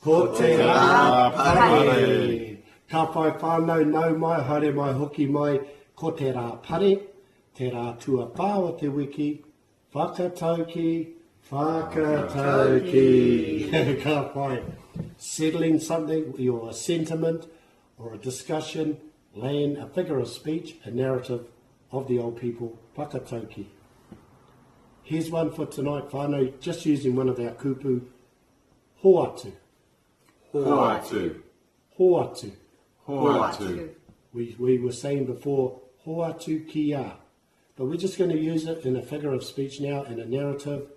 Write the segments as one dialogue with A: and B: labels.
A: Ko te rā pare. Ka whai whānau nau mai, haere mai hoki mai, ko te rā pare, te rā tua pā o te wiki, Whakataukii, Whakataukii. Ka whai. Settling something, or a sentiment, or a discussion, laying a figure of speech, a narrative of the old people, Whakataukii. Here's one for tonight, whānau, just using one of our kupu, HOATU.
B: HOATU.
A: HOATU.
B: HOATU.
A: We were saying before, HOATU kia. But we're just going to use it in a figure of speech now, in a narrative.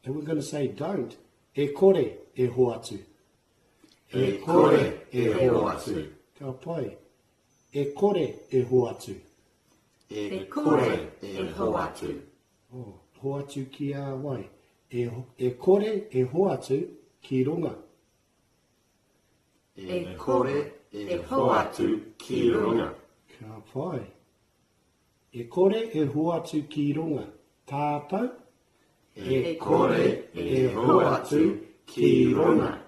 A: And we're going to say, don't. E kore e HOATU.
B: E kore e HOATU.
A: Ka pai. E kore e HOATU.
B: E kore e HOATU.
A: Oh, HOATU ki a wai. E kore e HOATU ki runga.
B: E kore e HOATU ki runga.
A: Ka pai. E kore e HOATU ki runga. Tātou.
B: E kore e HOATU ki runga.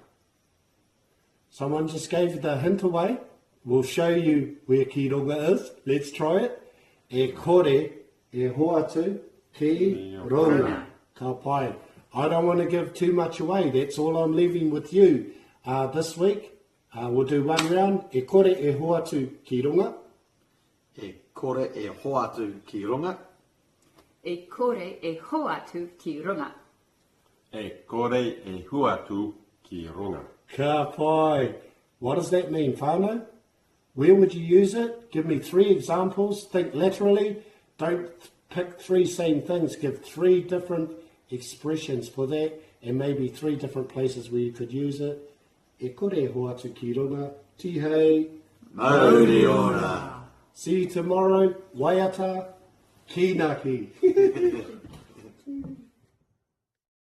A: Someone just gave the hint away. We'll show you where ki runga is. Let's try it. E kore e HOATU ki runga. Ka pai. I don't want to give too much away. That's all I'm leaving with you this week. We'll do one round. E kore e HOATU ki runga.
B: E kore e HOATU ki runga.
C: E kore e HOATU ki runga.
D: E kore e HOATU ki runga.
A: Ka pai. What does that mean, whānau? Where would you use it? Give me 3 examples. Think literally. Don't pick 3 same things. Give 3 different expressions for that, and maybe 3 different places where you could use it. E kore e HOATU ki runga. Tihei.
B: Maori ora.
A: See you tomorrow. Waiata Kīnaki.